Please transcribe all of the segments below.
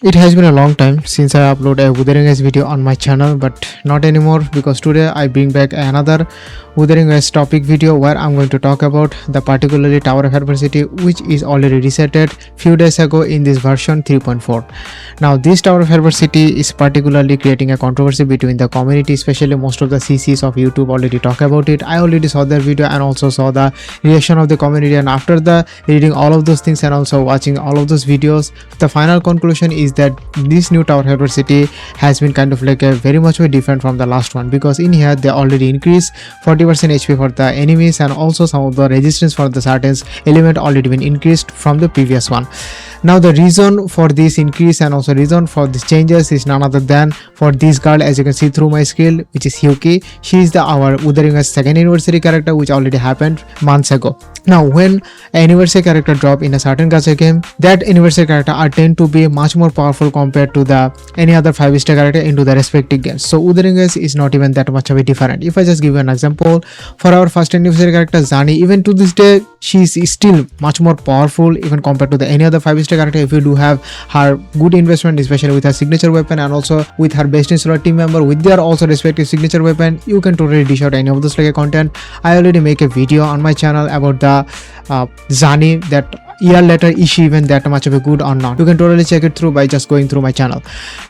It has been a long time since I upload a Wuthering Waves video on my channel, but not anymore because today I bring back another Wuthering Waves topic video where I'm going to talk about the particularly Tower of Adversity, which is already resetted few days ago in this version 3.4. Now this Tower of Adversity is particularly creating a controversy between the community, especially most of the CCs of YouTube already talk about it. I already saw their video and also saw the reaction of the community, and after the reading all of those things and also watching all of those videos, the final conclusion is that this new Tower Adversity has been kind of like a very much way different from the last one, because in here they already increased 40% HP for the enemies, and also some of the resistance for the certain element already been increased from the previous one. Now the reason for this increase and also reason for these changes is none other than for this girl, as you can see through my skill, which is Hyuki. She is our Wuthering Waves second anniversary character, which already happened months ago. Now when an anniversary character drop in a certain gacha game, that anniversary character are tend to be much more powerful compared to the any other 5-star character into the respective games. So Wuthering Waves is not even that much of a different. If I just give you an example, for our first anniversary character Zani, even to this day she is still much more powerful even compared to the any other 5-star character. If you do have her good investment, especially with her signature weapon and also with her best in solo team member with their also respective signature weapon, you can totally dish out any of those like a content. I already make a video on my channel about the Zani, that year later is she even that much of a good or not. You can totally check it through by just going through my channel.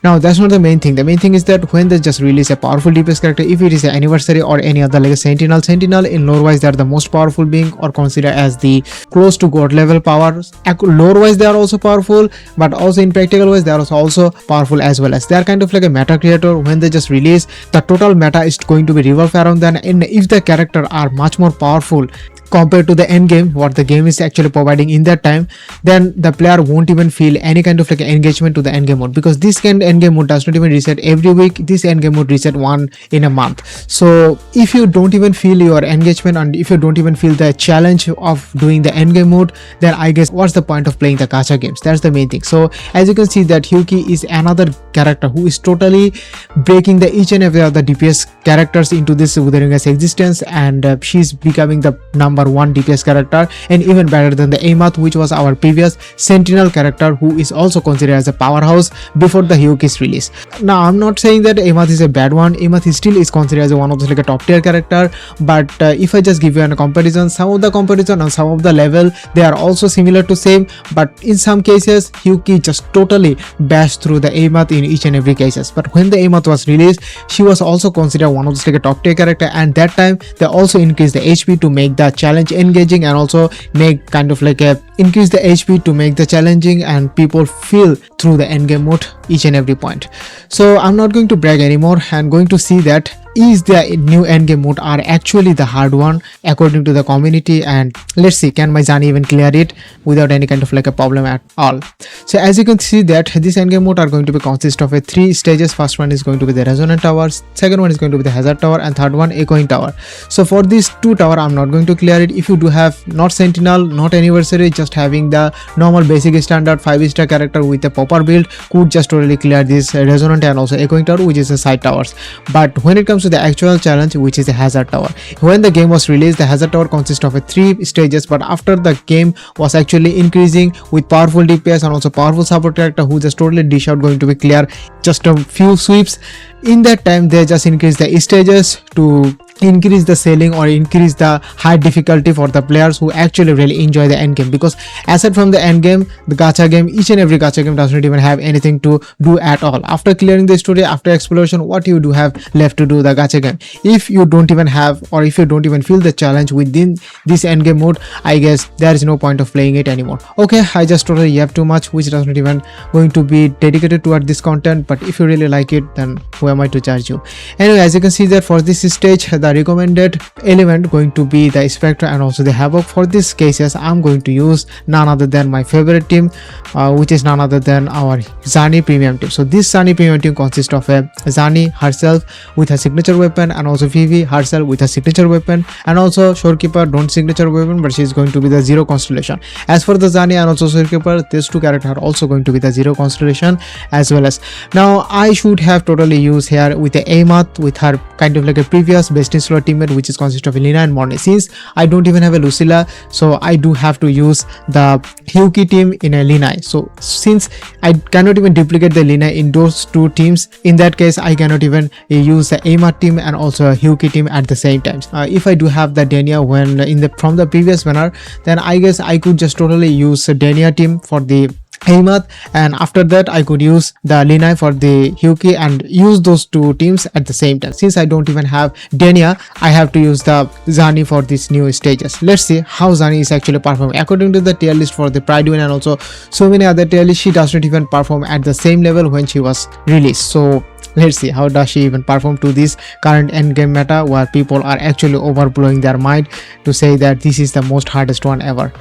Now that's not the main thing. The main thing is that when they just release a powerful DPS character, if it is an anniversary or any other like a Sentinel in lore wise they are the most powerful being or considered as the close to god level power. Lore wise they are also powerful, but also in practical wise they are also powerful as well, as they are kind of like a meta creator. When they just release, the total meta is going to be revolve around them, and if the character are much more powerful compared to the end game, what the game is actually providing in that time, then the player won't even feel any kind of like engagement to the end game mode, because this kind of end game mode does not even reset every week. This end game mode reset one in a month. So if you don't even feel your engagement and if you don't even feel the challenge of doing the end game mode, then I guess what's the point of playing the gacha games? That's the main thing. So as you can see that Hyuki is another character who is totally breaking the each and every other DPS characters into this Wuthering Waves existence, and she's becoming the number one DPS character, and even better than the Amath, which was our previous Sentinel character, who is also considered as a powerhouse before the Hyuki's release. Now I'm not saying that Amath is a bad one. Amath still is considered as one of those like a top tier character, but if I just give you a comparison, some of the comparison on some of the level they are also similar to same, but in some cases Hyuki just totally bashed through the Amath in each and every cases. But when the Amath was released, she was also considered one of those like a top tier character, and that time they also increased the HP to make the challenge engaging, and also make kind of like a increase the HP to make the challenging and people feel through the end game mode each and every point. So I'm not going to brag anymore and going to see that is the new endgame mode are actually the hard one according to the community, and let's see can my Zani even clear it without any kind of like a problem at all. So as you can see that this endgame mode are going to be consist of a 3 stages. First one is going to be the resonant tower, second one is going to be the hazard tower, and third one echoing tower. So for these 2 tower I'm not going to clear it. If you do have not Sentinel, not anniversary, just having the normal basic standard 5-star character with a proper build could just totally clear this resonant and also echoing tower, which is the side towers. But when it comes to the actual challenge, which is the hazard tower, when the game was released, the hazard tower consists of a 3 stages, but after the game was actually increasing with powerful DPS and also powerful support character who just totally dish out going to be clear just a few sweeps. In that time they just increase the stages to increase the selling or increase the high difficulty for the players who actually really enjoy the end game, because aside from the end game, the gacha game, each and every gacha game does not even have anything to do at all. After clearing the story, after exploration, what you do have left to do the gacha game? If you don't even have, or if you don't even feel the challenge within this end game mode, I guess there is no point of playing it anymore. Okay, I just totally have too much which does not even going to be dedicated toward this content, but if you really like it, then who am I to judge you? Anyway, as you can see that for this stage the recommended element going to be the Spectre and also the Havoc. For these cases I'm going to use none other than my favorite team, which is none other than our Zani premium team. So this Zani premium team consists of a Zani herself with her signature weapon, and also Vivi herself with her signature weapon, and also Shorekeeper don't signature weapon, but she is going to be the Zero Constellation. As for the Zani and also Shorekeeper, these 2 characters are also going to be the Zero Constellation as well as. Now I should have totally used here with the Amath with her kind of like a previous best 16 slot teammate, which is consist of Elena and Morne. Since I don't even have a Lucilla, so I do have to use the Hyuki team in a Lina. So since I cannot even duplicate the Lina in those two teams, in that case I cannot even use the Aima team and also a Hyuki team at the same time. If I do have the Denia when from the previous winner, then I guess I could just totally use the Denia team for the Heimat, and after that I could use the Linai for the Hyuki and use those two teams at the same time. Since I don't even have Denia, I have to use the Zani for these new stages. Let's see how Zani is actually performing. According to the tier list for the Pride Win and also so many other tier lists, she does not even perform at the same level when she was released. So let's see how does she even perform to this current endgame meta where people are actually overblowing their mind to say that this is the most hardest one ever.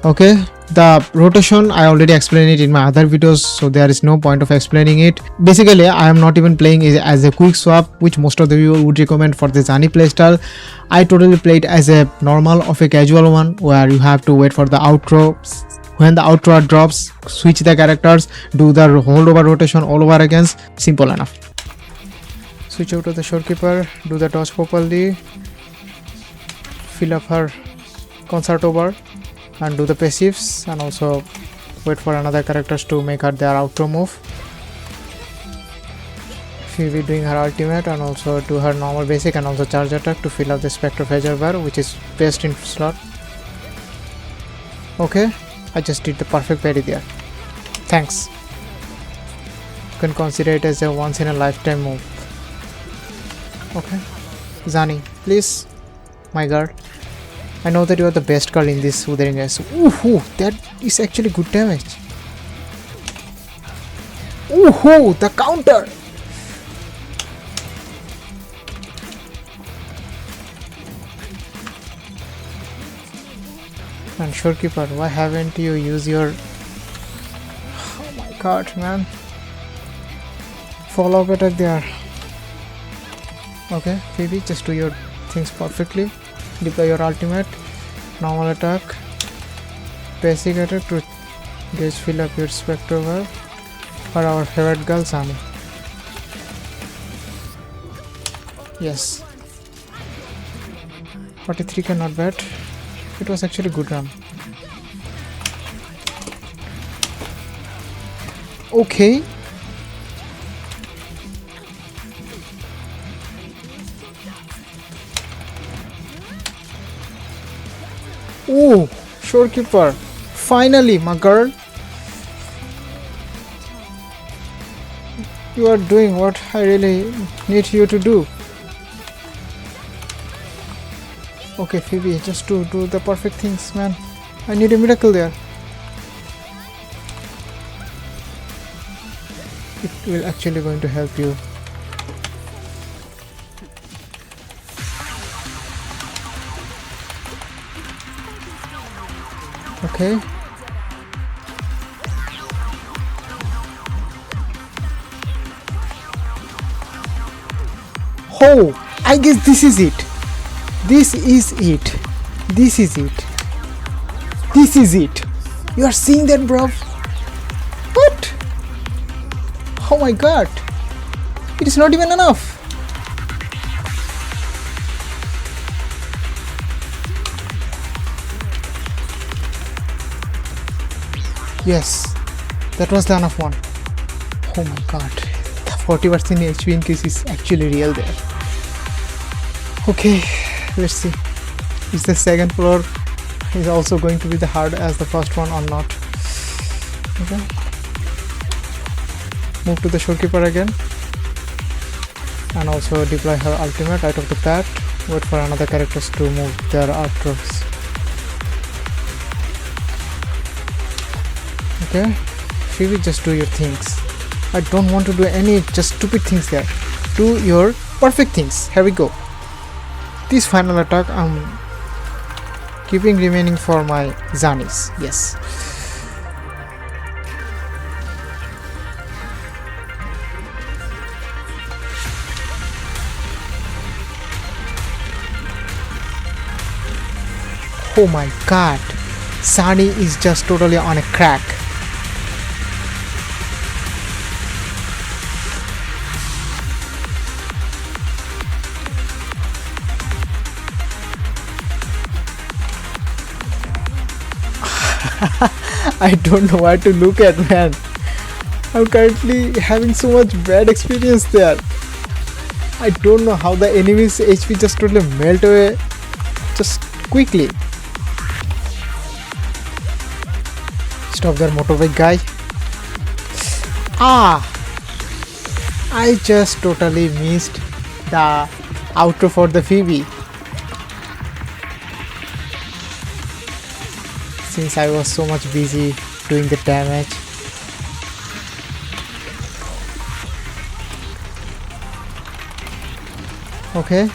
Okay, the rotation I already explained it in my other videos, so there is no point of explaining it. Basically I am not even playing it as a quick swap, which most of the people would recommend for the Zani playstyle. I totally played as a normal of a casual one where you have to wait for the outro. When the outro drops, switch the characters, do the holdover rotation all over again. Simple enough. Switch out to the Shorekeeper, do the dodge properly, fill up her concert over and do the passives, and also wait for another characters to make her their outro move. She'll be doing her ultimate and also do her normal basic and also charge attack to fill up the Spectre Phaser bar, which is best in slot. Okay, I just did the perfect parry there. Thanks. You can consider it as a once in a lifetime move. Okay, Zani, please, my girl. I know that you are the best girl in this Wuthering Waves. Ooh, that is actually good damage. Ooh, the counter. And Shorekeeper, why haven't you used your... Oh my god, man. Follow-up attack there. Okay, Phoebe, just do your things perfectly. Deploy your ultimate, normal attack, basic attack to just fill up your Spectre over for our favorite girl Zani. Yes, 43k, not bad. It was actually good run. Okay. Oh, Shorekeeper, finally, my girl. You are doing what I really need you to do. Okay, Phoebe, just to do the perfect things, man. I need a miracle there. It will actually going to help you. Okay. Oh, I guess this is it. This is it. This is it. This is it. You are seeing that, bro? What? Oh my god. It is not even enough. Yes, that was the enough one. Oh my god, the 40% HP increase is actually real there. Okay, let's see. Is the second floor is also going to be the hard as the first one or not? Okay. Move to the Shorekeeper again. And also deploy her ultimate out of the pad. Wait for another characters to move their outros. Okay, Phoebe, just do your things. I don't want to do any just stupid things there. Do your perfect things. Here we go. This final attack I'm keeping remaining for my Zanis. Yes. Oh my god. Zani is just totally on a crack. I don't know where to look at, man. I'm currently having so much bad experience there. I don't know how the enemy's HP just totally melt away just quickly. Stop there, motorbike guy. I just totally missed the outro for the Phoebe. Since I was so much busy doing the damage. Okay.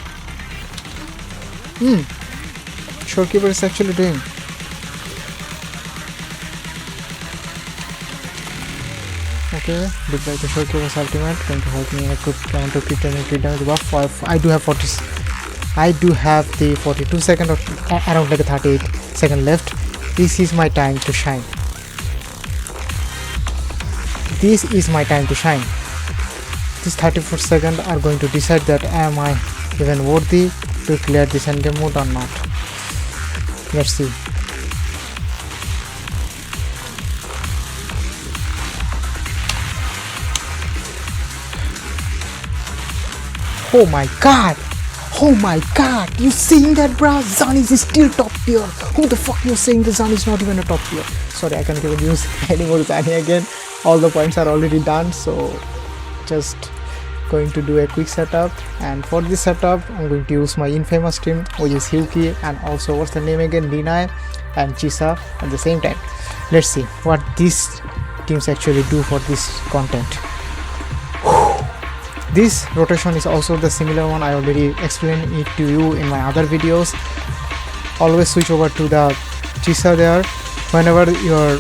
Shorekeeper is actually doing. Okay, deploy the Shorekeeper's ultimate, going to help me equip counter to crit and crit damage buff. I do have the 42 second or around like a 38 second left. This is my time to shine. This is my time to shine. These 34 seconds are going to decide that am I even worthy to clear this endgame mode or not. Let's see. Oh my god! Oh my god! You seen that, bruh? Zan is still top tier. Who the fuck you saying the Zan is not even a top tier? Sorry, I can't even use any more Zani again. All the points are already done, so just going to do a quick setup. And for this setup, I'm going to use my infamous team, which is Hyuki, and also what's the name again? Linai and Chisa at the same time. Let's see what these teams actually do for this content. This rotation is also the similar one. I already explained it to you in my other videos. Always switch over to the Chisa there whenever your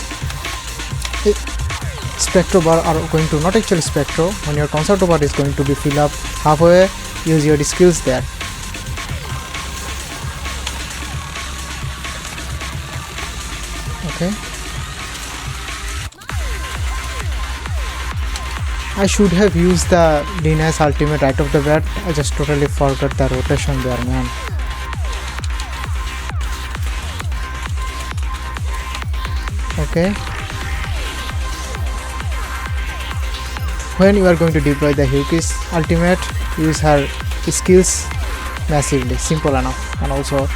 spectro bar are going to, not actually spectro, when your concerto bar is going to be filled up halfway, use your skills there. Okay. I should have used the Linai's ultimate right off the bat. I just totally forgot the rotation there, man. Okay. When you are going to deploy the Hyuki's ultimate, use her skills massively. Simple enough. And also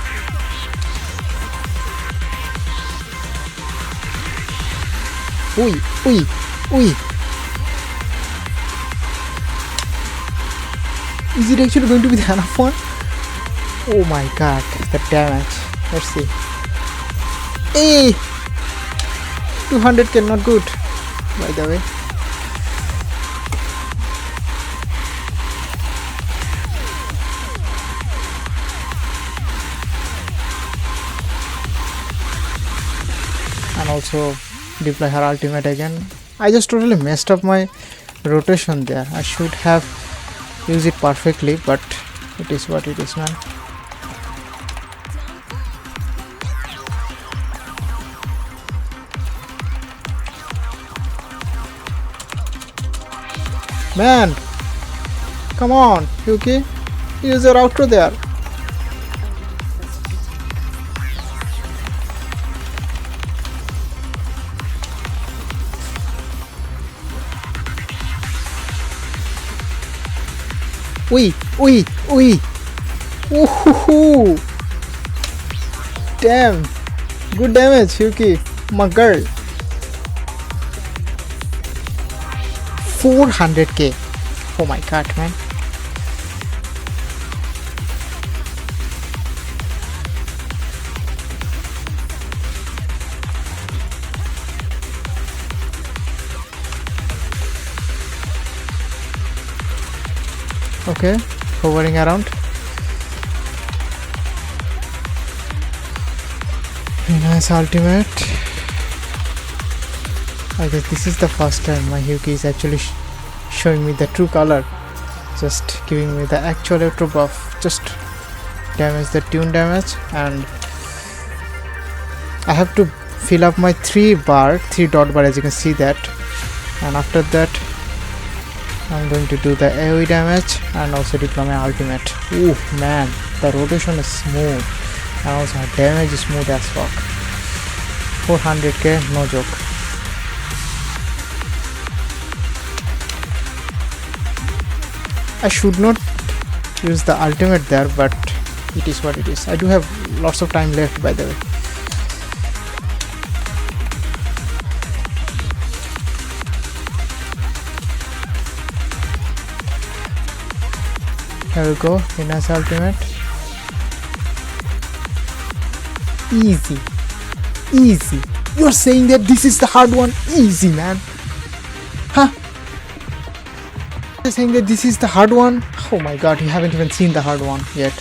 Ui. Is it actually going to be the enough one? Oh my god, the damage. Let's see. Hey! 200k, not good, by the way. And also deploy her ultimate again. I just totally messed up my rotation there. I should have used it perfectly, but it is what it is, man. Man, come on, Hyuki, use your outro there. Ui. Woohoo! Damn, good damage, Hyuki, my girl. 400k. Oh my god, man. Okay, hovering around. Nice ultimate. I guess this is the first time my Hyuki is actually showing me the true color. Just giving me the actual electro buff. Just damage the tune damage, and I have to fill up my 3 dot bar, as you can see that. And after that, I'm going to do the AoE damage and also deploy my ultimate. Ooh, man, the rotation is smooth and also her damage is smooth as fuck. 400k, no joke. I should not use the ultimate there, but it is what it is. I do have lots of time left, by the way. Here we go, Ina's ultimate. Easy. Easy. You're saying that this is the hard one? Easy, man. Huh? You're saying that this is the hard one? Oh my god, you haven't even seen the hard one yet.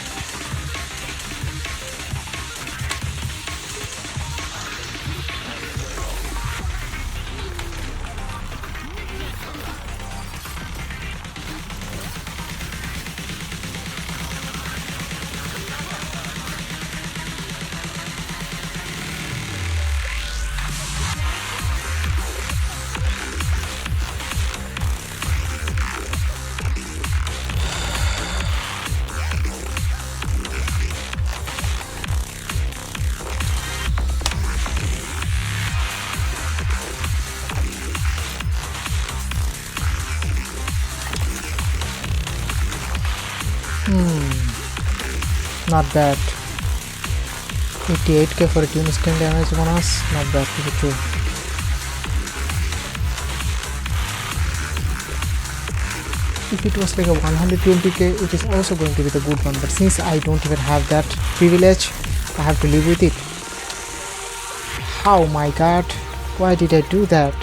Not bad. 88k for a team instant damage bonus. Not bad to be true. If it was like a 120k, it is also going to be the good one. But since I don't even have that privilege, I have to live with it. Oh my god, why did I do that?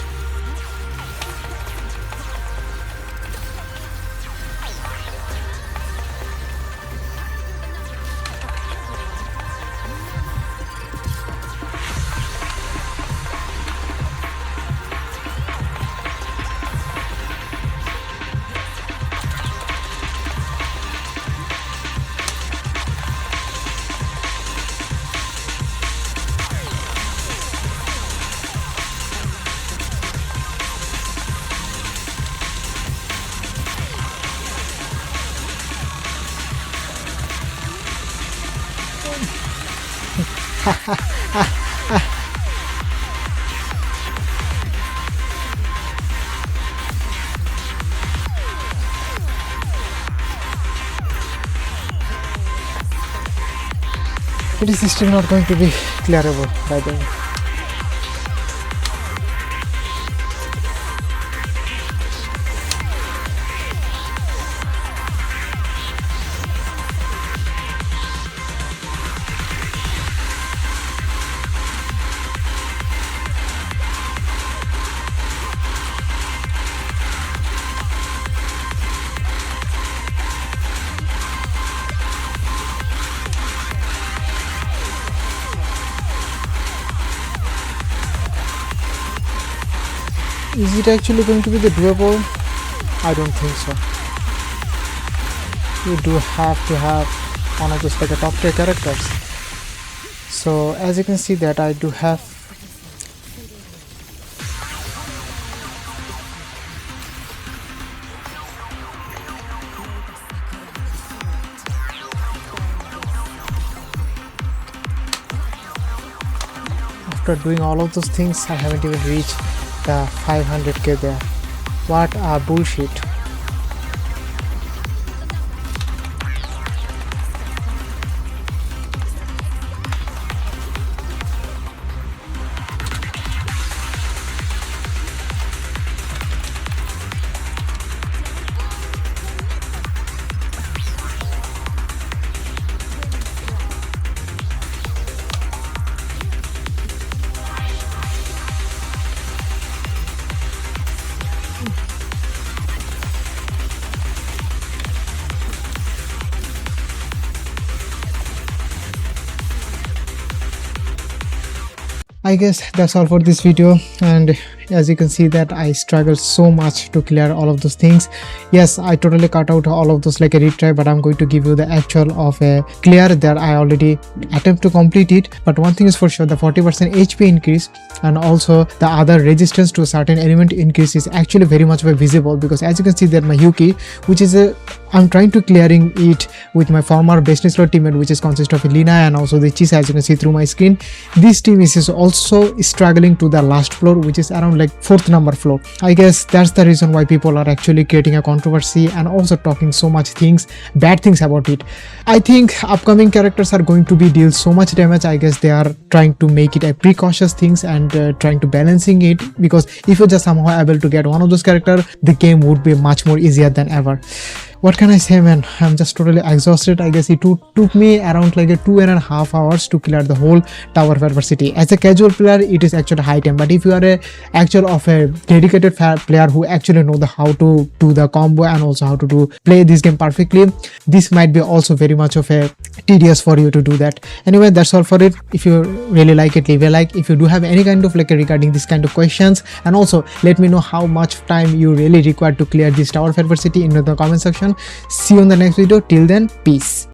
It is still not going to be clearable, by the way. Is it actually going to be the doable? I don't think so. You do have to have one of those like a top tier characters. So as you can see that I do have after doing all of those things, I haven't even reached the 500k there. What a bullshit. I guess that's all for this video, and As you can see that I struggled so much to clear all of those things. Yes, I totally cut out all of those like a retry, but I'm going to give you the actual of a clear that I already attempt to complete it. But one thing is for sure, the 40% HP increase and also the other resistance to a certain element increase is actually very much visible, because as you can see that my Yuki, which is a I'm trying to clearing it with my former best in slot teammate, which is consist of Lina and also the Chisa, as you can see through my screen. This team is also struggling to the last floor, which is around like 4th number floor. I guess that's the reason why people are actually creating a controversy and also talking so much bad things about it. I think upcoming characters are going to be deal so much damage. I guess they are trying to make it a precautious things and trying to balancing it, because if you're just somehow able to get one of those characters, the game would be much more easier than ever. What can I say, man? I'm just totally exhausted. I guess it took me around like a 2.5 hours to clear the whole tower of adversity. As a casual player, it is actually high time, but if you are a dedicated player who actually know how to do the combo and also how to play this game perfectly, this might be also very much of a tedious for you to do that. Anyway, that's all for it. If you really like it, leave a like. If you do have any kind of like regarding this kind of questions, and also let me know how much time you really require to clear this tower of adversity in the comment section. See you in the next video. Till then, peace.